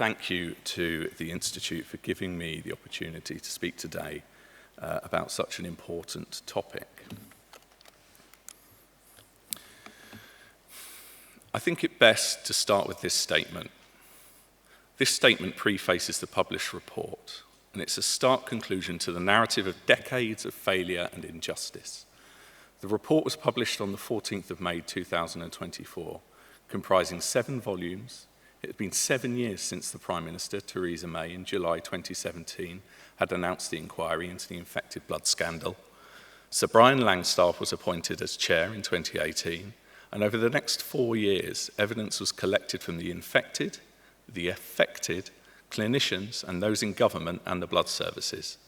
thank you to the Institute for giving me the opportunity to speak today about such an important topic. I think it best to start with this statement. This statement prefaces the published report, and it's a stark conclusion to the narrative of decades of failure and injustice. The report was published on the 14th of May 2024, comprising 7 volumes. It had been 7 years since the Prime Minister, Theresa May, in July 2017, had announced the inquiry into the infected blood scandal. Sir Brian Langstaff was appointed as chair in 2018, and over the next 4 years, evidence was collected from the infected, the affected, clinicians, and those in government and the blood services.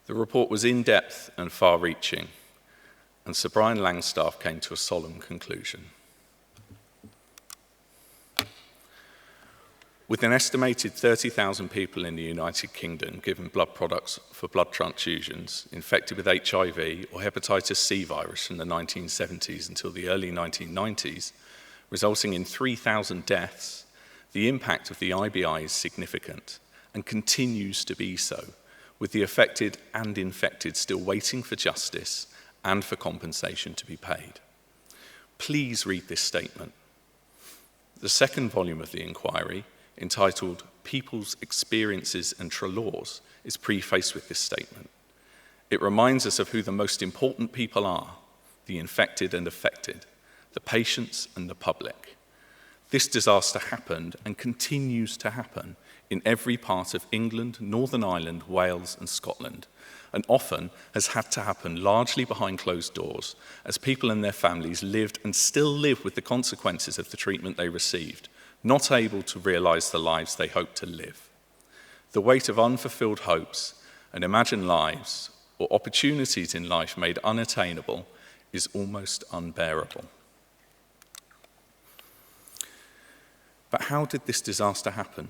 The report was in-depth and far-reaching, and Sir Brian Langstaff came to a solemn conclusion. With an estimated 30,000 people in the United Kingdom given blood products for blood transfusions infected with HIV or hepatitis C virus from the 1970s until the early 1990s, resulting in 3,000 deaths, the impact of the IBI is significant and continues to be so, with the affected and infected still waiting for justice and for compensation to be paid. Please read this statement. The second volume of the inquiry, entitled People's Experiences and Laws, is prefaced with this statement. It reminds us of who the most important people are, the infected and affected, the patients and the public. This disaster happened and continues to happen in every part of England, Northern Ireland, Wales and Scotland, and often has had to happen largely behind closed doors as people and their families lived and still live with the consequences of the treatment they received, not able to realize the lives they hope to live. The weight of unfulfilled hopes and imagined lives or opportunities in life made unattainable is almost unbearable. But how did this disaster happen?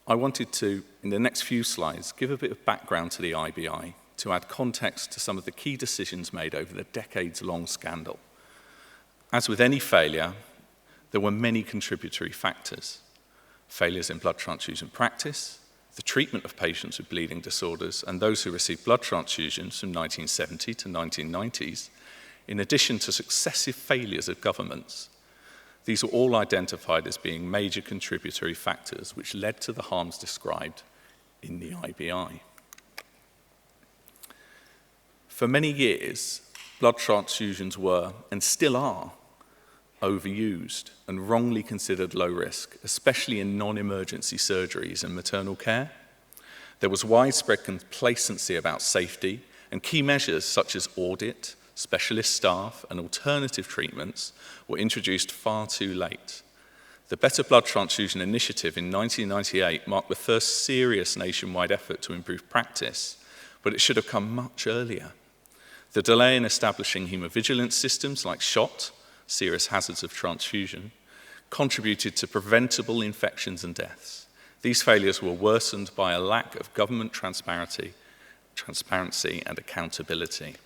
I wanted to, in the next few slides, give a bit of background to the IBI to add context to some of the key decisions made over the decades-long scandal. As with any failure, there were many contributory factors. Failures in blood transfusion practice, the treatment of patients with bleeding disorders and those who received blood transfusions from 1970 to 1990s, in addition to successive failures of governments. These were all identified as being major contributory factors which led to the harms described in the IBI. For many years, blood transfusions were, and still are, overused and wrongly considered low risk, especially in non-emergency surgeries and maternal care. There was widespread complacency about safety, and key measures such as audit, specialist staff, and alternative treatments were introduced far too late. The Better Blood Transfusion Initiative in 1998 marked the first serious nationwide effort to improve practice, but it should have come much earlier. The delay in establishing haemovigilance systems like SHOT, serious hazards of transfusion, contributed to preventable infections and deaths. These failures were worsened by a lack of government transparency and accountability.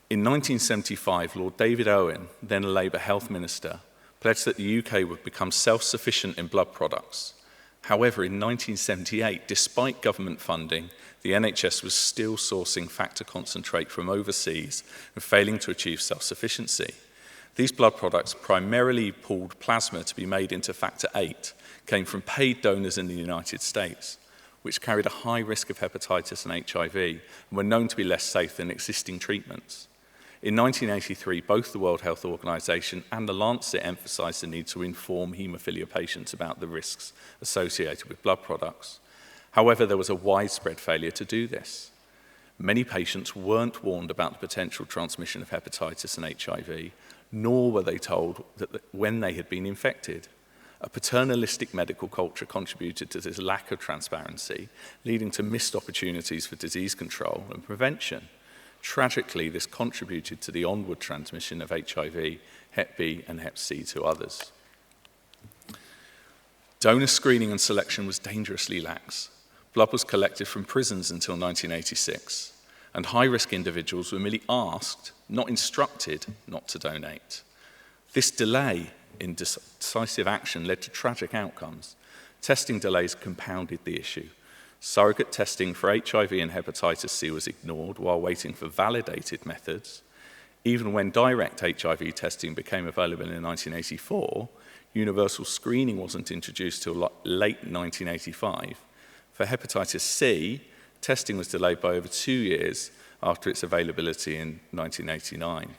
In 1975, Lord David Owen, then a Labour Health Minister, pledged that the UK would become self-sufficient in blood products. However, in 1978, despite government funding, the NHS was still sourcing factor concentrate from overseas and failing to achieve self-sufficiency. These blood products, primarily pooled plasma to be made into factor VIII, came from paid donors in the United States, which carried a high risk of hepatitis and HIV and were known to be less safe than existing treatments. In 1983, both the World Health Organization and the Lancet emphasized the need to inform haemophilia patients about the risks associated with blood products. However, there was a widespread failure to do this. Many patients weren't warned about the potential transmission of hepatitis and HIV, nor were they told that when they had been infected. A paternalistic medical culture contributed to this lack of transparency, leading to missed opportunities for disease control and prevention. Tragically, this contributed to the onward transmission of HIV, Hep B, and Hep C to others. Donor screening and selection was dangerously lax. Blood was collected from prisons until 1986, and high-risk individuals were merely asked, not instructed, not to donate. This delay in decisive action led to tragic outcomes. Testing delays compounded the issue. Surrogate testing for HIV and hepatitis C was ignored while waiting for validated methods. Even when direct HIV testing became available in 1984, universal screening wasn't introduced till late 1985. For hepatitis C, testing was delayed by over 2 years after its availability in 1989.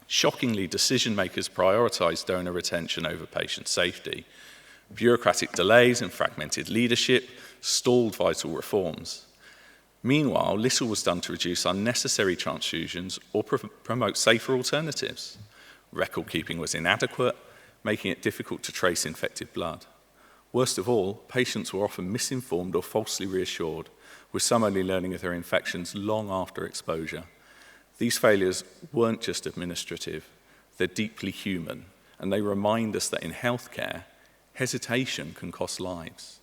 Shockingly, decision makers prioritized donor retention over patient safety. Bureaucratic delays and fragmented leadership stalled vital reforms. Meanwhile, little was done to reduce unnecessary transfusions or promote safer alternatives. Record keeping was inadequate, making it difficult to trace infected blood. Worst of all, patients were often misinformed or falsely reassured, with some only learning of their infections long after exposure. These failures weren't just administrative, they're deeply human, and they remind us that in healthcare, hesitation can cost lives.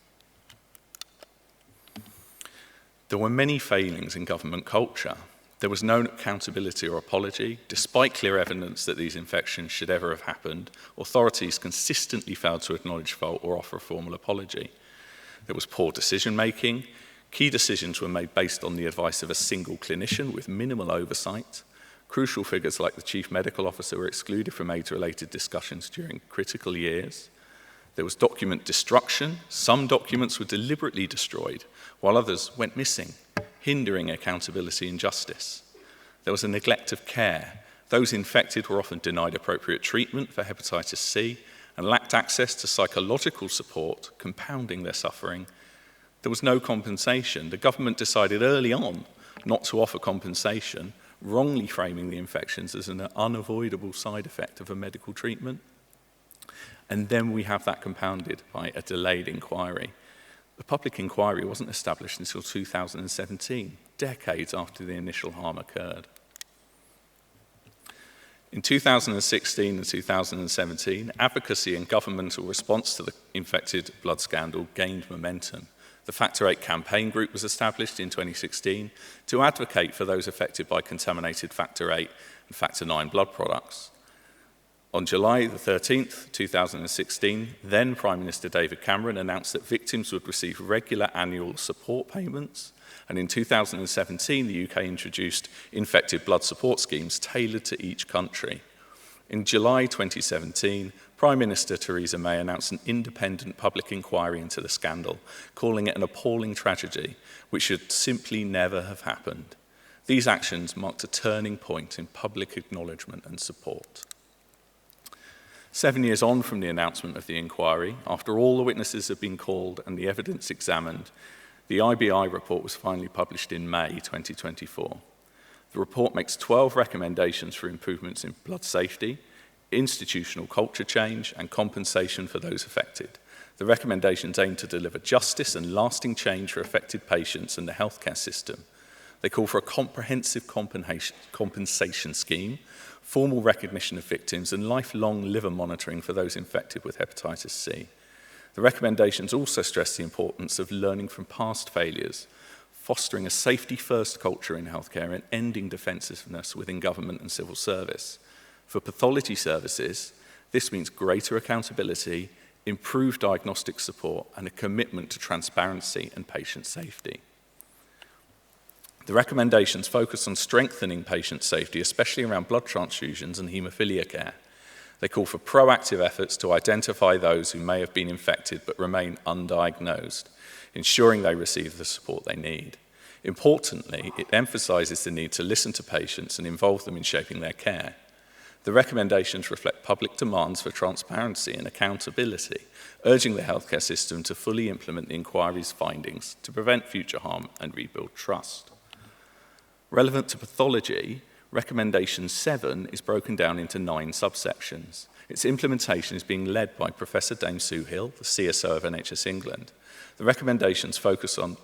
There were many failings in government culture. There was no accountability or apology. Despite clear evidence that these infections should ever have happened, authorities consistently failed to acknowledge fault or offer a formal apology. There was poor decision-making. Key decisions were made based on the advice of a single clinician with minimal oversight. Crucial figures like the chief medical officer were excluded from AIDS-related discussions during critical years. There was document destruction. Some documents were deliberately destroyed, while others went missing, hindering accountability and justice. There was a neglect of care. Those infected were often denied appropriate treatment for hepatitis C and lacked access to psychological support, compounding their suffering. There was no compensation. The government decided early on not to offer compensation, wrongly framing the infections as an unavoidable side effect of a medical treatment. And then we have that compounded by a delayed inquiry. The public inquiry wasn't established until 2017, decades after the initial harm occurred. In 2016 and 2017, advocacy and governmental response to the infected blood scandal gained momentum. The Factor VIII campaign group was established in 2016 to advocate for those affected by contaminated Factor VIII and Factor IX blood products. On July the 13th, 2016, then Prime Minister David Cameron announced that victims would receive regular annual support payments, and in 2017, the UK introduced infected blood support schemes tailored to each country. In July 2017, Prime Minister Theresa May announced an independent public inquiry into the scandal, calling it an appalling tragedy which should simply never have happened. These actions marked a turning point in public acknowledgement and support. 7 years on from the announcement of the inquiry, after all the witnesses had been called and the evidence examined, the IBI report was finally published in May 2024. The report makes 12 recommendations for improvements in blood safety, institutional culture change, and compensation for those affected. The recommendations aim to deliver justice and lasting change for affected patients and the healthcare system. They call for a comprehensive compensation scheme, formal recognition of victims, and lifelong liver monitoring for those infected with hepatitis C. The recommendations also stress the importance of learning from past failures, fostering a safety-first culture in healthcare, and ending defensiveness within government and civil service. For pathology services, this means greater accountability, improved diagnostic support, and a commitment to transparency and patient safety. The recommendations focus on strengthening patient safety, especially around blood transfusions and haemophilia care. They call for proactive efforts to identify those who may have been infected but remain undiagnosed, ensuring they receive the support they need. Importantly, it emphasises the need to listen to patients and involve them in shaping their care. The recommendations reflect public demands for transparency and accountability, urging the healthcare system to fully implement the inquiry's findings to prevent future harm and rebuild trust. Relevant to pathology, Recommendation 7 is broken down into 9 subsections. Its implementation is being led by Professor Dame Sue Hill, the CSO of NHS England. The recommendations focus on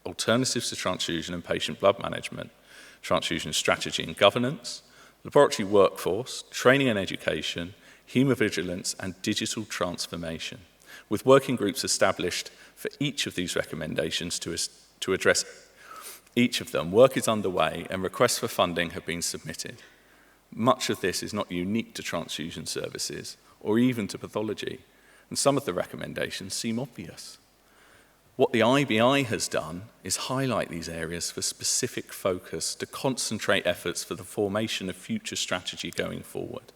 alternatives to transfusion and patient blood management, transfusion strategy and governance, laboratory workforce, training and education, haemovigilance, and digital transformation, with working groups established for each of these recommendations to address each of them. Work is underway and requests for funding have been submitted. Much of this is not unique to transfusion services. or even to pathology. And some of the recommendations seem obvious. What the IBI has done is highlight these areas for specific focus to concentrate efforts for the formation of future strategy going forward.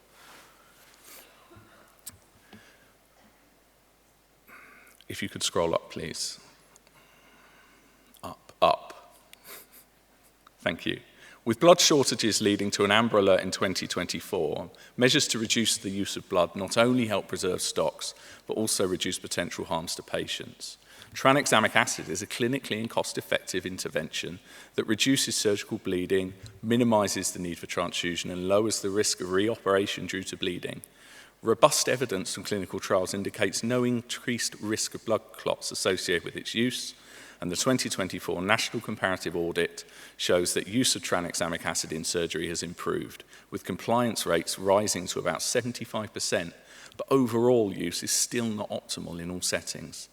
If you could scroll up, please. Up. Thank you. With blood shortages leading to an Amber Alert in 2024, measures to reduce the use of blood not only help preserve stocks, but also reduce potential harms to patients. Tranexamic acid is a clinically and cost-effective intervention that reduces surgical bleeding, minimises the need for transfusion, and lowers the risk of reoperation due to bleeding. Robust evidence from clinical trials indicates no increased risk of blood clots associated with its use, and the 2024 National Comparative Audit shows that use of tranexamic acid in surgery has improved, with compliance rates rising to about 75%, but overall use is still not optimal in all settings.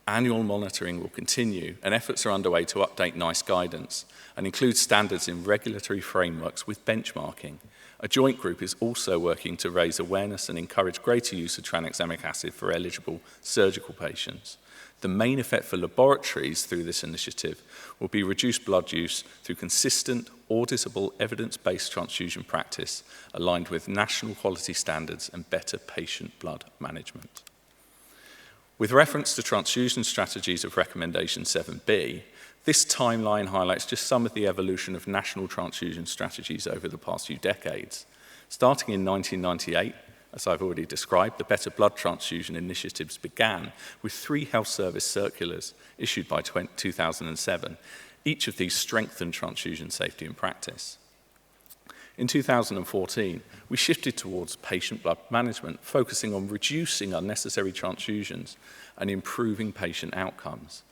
Annual monitoring will continue, and efforts are underway to update NICE guidance and include standards in regulatory frameworks with benchmarking. A joint group is also working to raise awareness and encourage greater use of tranexamic acid for eligible surgical patients. The main effect for laboratories through this initiative will be reduced blood use through consistent, auditable, evidence-based transfusion practice aligned with national quality standards and better patient blood management. With reference to transfusion strategies of Recommendation 7B, this timeline highlights just some of the evolution of national transfusion strategies over the past few decades. Starting in 1998, as I've already described, the Better Blood Transfusion initiatives began with 3 health service circulars issued by 2007. Each of these strengthened transfusion safety and practice. In 2014, we shifted towards patient blood management, focusing on reducing unnecessary transfusions and improving patient outcomes.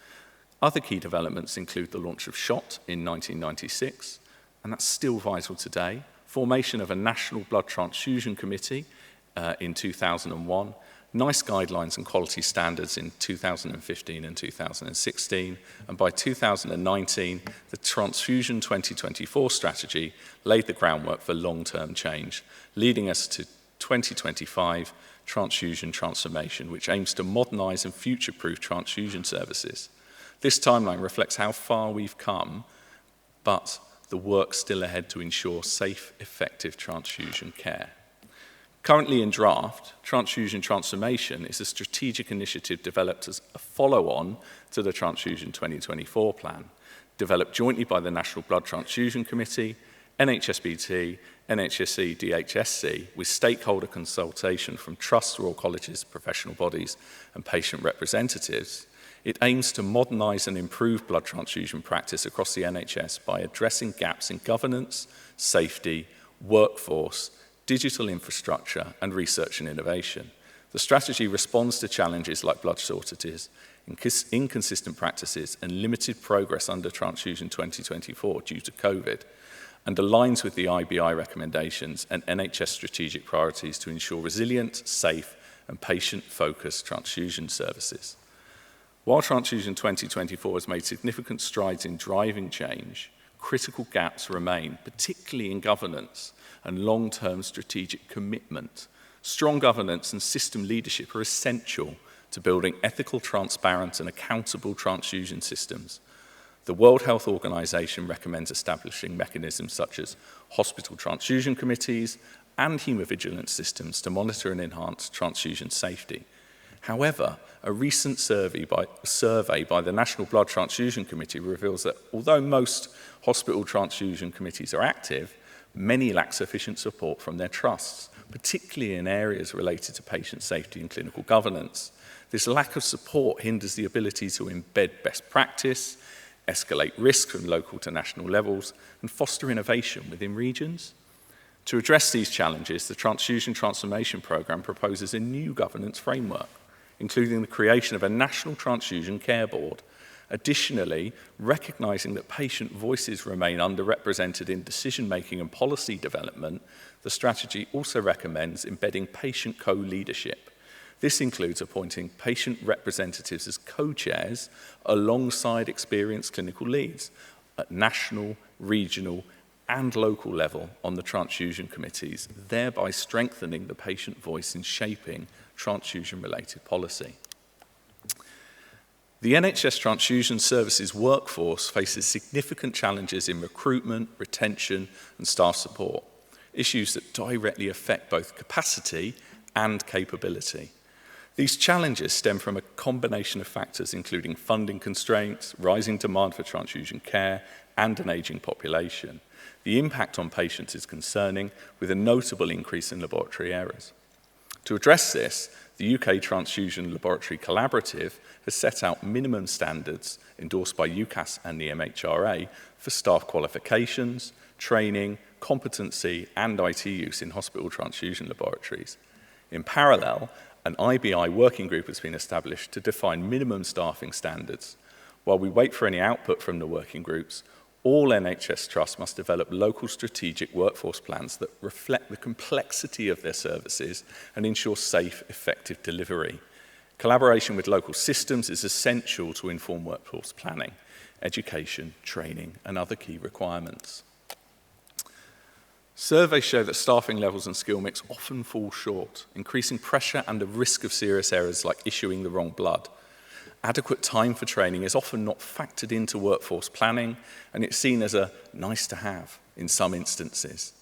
Other key developments include the launch of SHOT in 1996, and that's still vital today, formation of a National Blood Transfusion Committee in 2001, NICE guidelines and quality standards in 2015 and 2016, and by 2019, the Transfusion 2024 strategy laid the groundwork for long-term change, leading us to 2025 Transfusion Transformation, which aims to modernise and future-proof transfusion services. This timeline reflects how far we've come, but the work still ahead to ensure safe, effective transfusion care. Currently in draft, Transfusion Transformation is a strategic initiative developed as a follow-on to the Transfusion 2024 plan, developed jointly by the National Blood Transfusion Committee, NHSBT, NHSE, DHSC, with stakeholder consultation from trusts, royal colleges, professional bodies, and patient representatives. It aims to modernise and improve blood transfusion practice across the NHS by addressing gaps in governance, safety, workforce, digital infrastructure, and research and innovation. The strategy responds to challenges like blood shortages, inconsistent practices, and limited progress under Transfusion 2024 due to COVID, and aligns with the IBI recommendations and NHS strategic priorities to ensure resilient, safe, and patient-focused transfusion services. While Transfusion 2024 has made significant strides in driving change, critical gaps remain, particularly in governance and long-term strategic commitment. Strong governance and system leadership are essential to building ethical, transparent, and accountable transfusion systems. The World Health Organization recommends establishing mechanisms such as hospital transfusion committees and hemovigilance systems to monitor and enhance transfusion safety. However, a recent survey by the National Blood Transfusion Committee reveals that although most hospital transfusion committees are active, many lack sufficient support from their trusts, particularly in areas related to patient safety and clinical governance. This lack of support hinders the ability to embed best practice, escalate risk from local to national levels, and foster innovation within regions. To address these challenges, the Transfusion Transformation Programme proposes a new governance framework, including the creation of a National Transfusion Care Board. Additionally, recognising that patient voices remain underrepresented in decision-making and policy development, the strategy also recommends embedding patient co-leadership. This includes appointing patient representatives as co-chairs alongside experienced clinical leads at national, regional, and local level on the transfusion committees, thereby strengthening the patient voice in shaping transfusion-related policy. The NHS Transfusion Services workforce faces significant challenges in recruitment, retention, and staff support, issues that directly affect both capacity and capability. These challenges stem from a combination of factors, including funding constraints, rising demand for transfusion care, and an aging population. The impact on patients is concerning, with a notable increase in laboratory errors. To address this, the UK Transfusion Laboratory Collaborative has set out minimum standards endorsed by UCAS and the MHRA for staff qualifications, training, competency, and IT use in hospital transfusion laboratories. In parallel, an IBI working group has been established to define minimum staffing standards. While we wait for any output from the working groups, all NHS trusts must develop local strategic workforce plans that reflect the complexity of their services and ensure safe, effective delivery. Collaboration with local systems is essential to inform workforce planning, education, training, and other key requirements. Surveys show that staffing levels and skill mix often fall short, increasing pressure and the risk of serious errors like issuing the wrong blood. Adequate time for training is often not factored into workforce planning, and it's seen as a nice to have in some instances.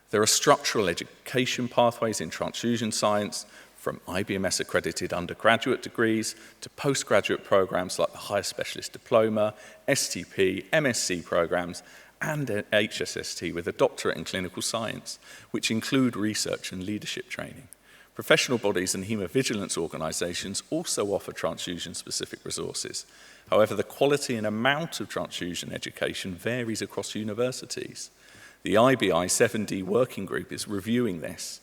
There are structural education pathways in transfusion science, from IBMS accredited undergraduate degrees to postgraduate programs like the Higher Specialist Diploma, STP, MSc programs, and HSST with a doctorate in clinical science, which include research and leadership training. Professional bodies and haemovigilance organisations also offer transfusion-specific resources. However, the quality and amount of transfusion education varies across universities. The IBI 7D working group is reviewing this,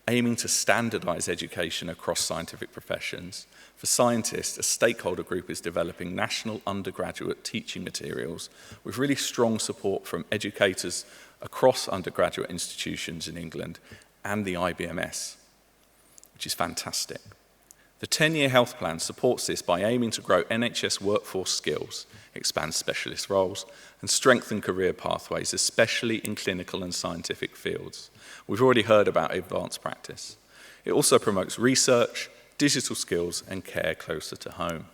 aiming to standardise education across scientific professions. For scientists, a stakeholder group is developing national undergraduate teaching materials with really strong support from educators across undergraduate institutions in England and the IBMS, which is fantastic. The 10-year health plan supports this by aiming to grow NHS workforce skills, expand specialist roles, and strengthen career pathways, especially in clinical and scientific fields. We've already heard about advanced practice. It also promotes research, digital skills, and care closer to home.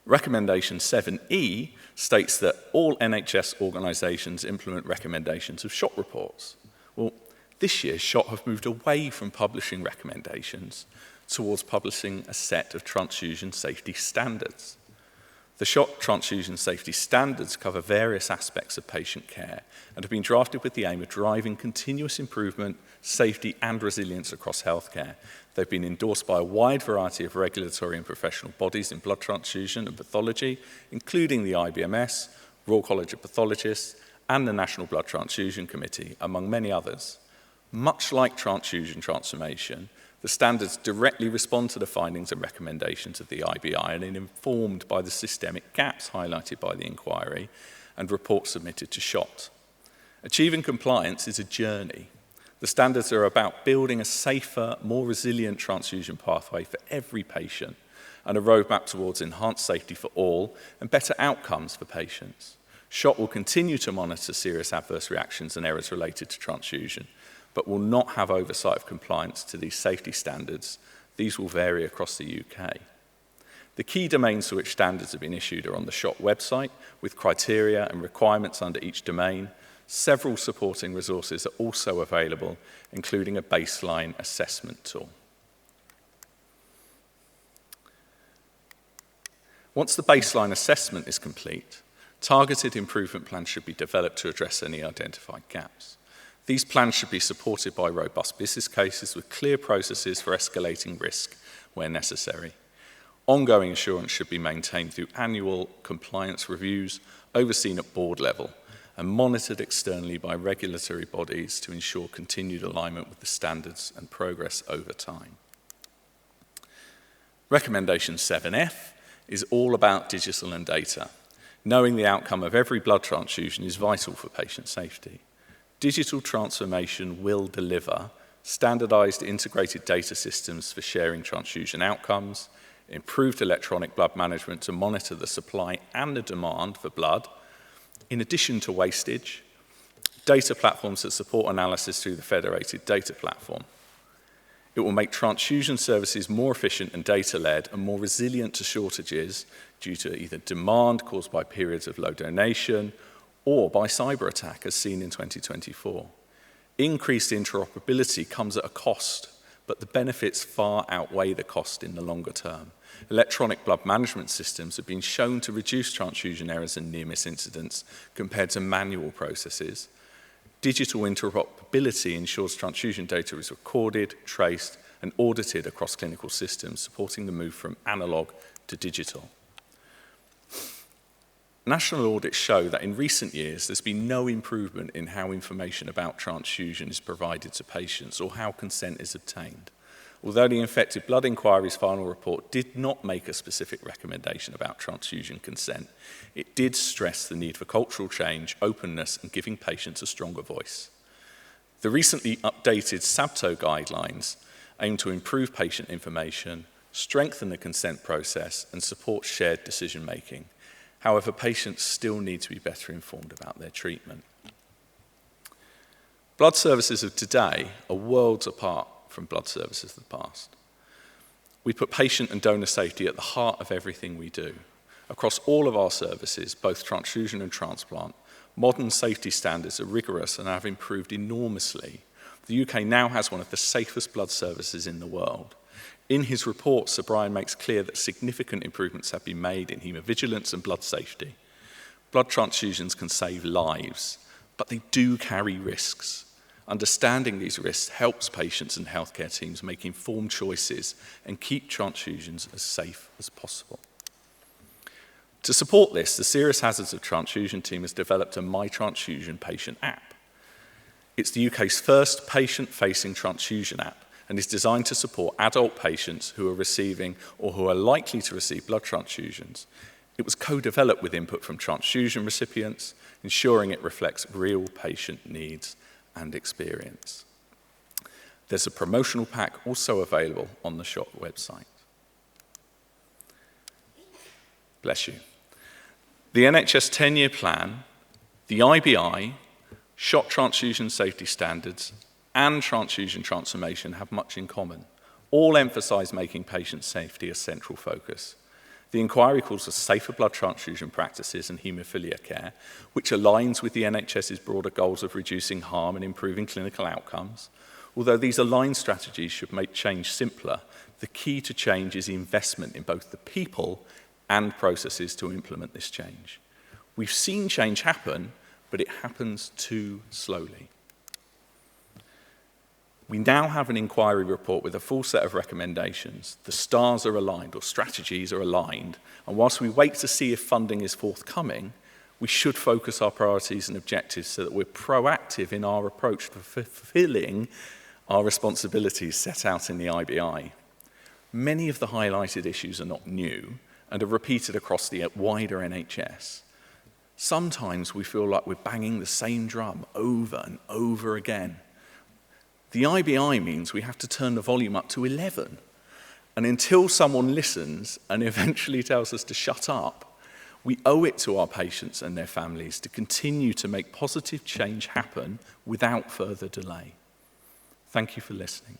Recommendation 7E states that all NHS organisations implement recommendations of SHOT reports. Well, this year, SHOT have moved away from publishing recommendations towards publishing a set of transfusion safety standards. The SHOT Transfusion Safety Standards cover various aspects of patient care and have been drafted with the aim of driving continuous improvement, safety, and resilience across healthcare. They've been endorsed by a wide variety of regulatory and professional bodies in blood transfusion and pathology, including the IBMS, Royal College of Pathologists, and the National Blood Transfusion Committee, among many others. Much like Transfusion Transformation, the standards directly respond to the findings and recommendations of the IBI and are informed by the systemic gaps highlighted by the inquiry and reports submitted to SHOT. Achieving compliance is a journey. The standards are about building a safer, more resilient transfusion pathway for every patient and a roadmap towards enhanced safety for all and better outcomes for patients. SHOT will continue to monitor serious adverse reactions and errors related to transfusion, but will not have oversight of compliance to these safety standards. These will vary across the UK. The key domains for which standards have been issued are on the SHOT website, with criteria and requirements under each domain. Several supporting resources are also available, including a baseline assessment tool. Once the baseline assessment is complete, targeted improvement plans should be developed to address any identified gaps. These plans should be supported by robust business cases with clear processes for escalating risk where necessary. Ongoing assurance should be maintained through annual compliance reviews, overseen at board level, and monitored externally by regulatory bodies to ensure continued alignment with the standards and progress over time. Recommendation 7F is all about digital and data. Knowing the outcome of every blood transfusion is vital for patient safety. Digital transformation will deliver standardized integrated data systems for sharing transfusion outcomes, improved electronic blood management to monitor the supply and the demand for blood, in addition to wastage, data platforms that support analysis through the federated data platform. It will make transfusion services more efficient and data-led and more resilient to shortages due to either demand caused by periods of low donation or by cyber attack, as seen in 2024. Increased interoperability comes at a cost, but the benefits far outweigh the cost in the longer term. Electronic blood management systems have been shown to reduce transfusion errors and near-miss incidents compared to manual processes. Digital interoperability ensures transfusion data is recorded, traced, and audited across clinical systems, supporting the move from analog to digital. National audits show that in recent years, there's been no improvement in how information about transfusion is provided to patients or how consent is obtained. Although the Infected Blood Inquiry's final report did not make a specific recommendation about transfusion consent, it did stress the need for cultural change, openness, and giving patients a stronger voice. The recently updated SABTO guidelines aim to improve patient information, strengthen the consent process, and support shared decision-making. However, patients still need to be better informed about their treatment. Blood services of today are worlds apart from blood services of the past. We put patient and donor safety at the heart of everything we do. Across all of our services, both transfusion and transplant, modern safety standards are rigorous and have improved enormously. The UK now has one of the safest blood services in the world. In his report, Sir Brian makes clear that significant improvements have been made in haemovigilance and blood safety. Blood transfusions can save lives, but they do carry risks. Understanding these risks helps patients and healthcare teams make informed choices and keep transfusions as safe as possible. To support this, the Serious Hazards of Transfusion team has developed a My Transfusion patient app. It's the UK's first patient-facing transfusion app and is designed to support adult patients who are receiving or who are likely to receive blood transfusions. It was co-developed with input from transfusion recipients, ensuring it reflects real patient needs and experience. There's a promotional pack also available on the SHOT website. Bless you. The NHS 10-year plan, the IBI, SHOT Transfusion Safety Standards, and Transfusion Transformation have much in common. All emphasise making patient safety a central focus. The inquiry calls for safer blood transfusion practices and haemophilia care, which aligns with the NHS's broader goals of reducing harm and improving clinical outcomes. Although these aligned strategies should make change simpler, the key to change is investment in both the people and processes to implement this change. We've seen change happen, but it happens too slowly. We now have an inquiry report with a full set of recommendations. The stars are aligned, or strategies are aligned, and whilst we wait to see if funding is forthcoming, we should focus our priorities and objectives so that we're proactive in our approach to fulfilling our responsibilities set out in the IBI. Many of the highlighted issues are not new and are repeated across the wider NHS. Sometimes we feel like we're banging the same drum over and over again. The IBI means we have to turn the volume up to 11. And until someone listens and eventually tells us to shut up, we owe it to our patients and their families to continue to make positive change happen without further delay. Thank you for listening.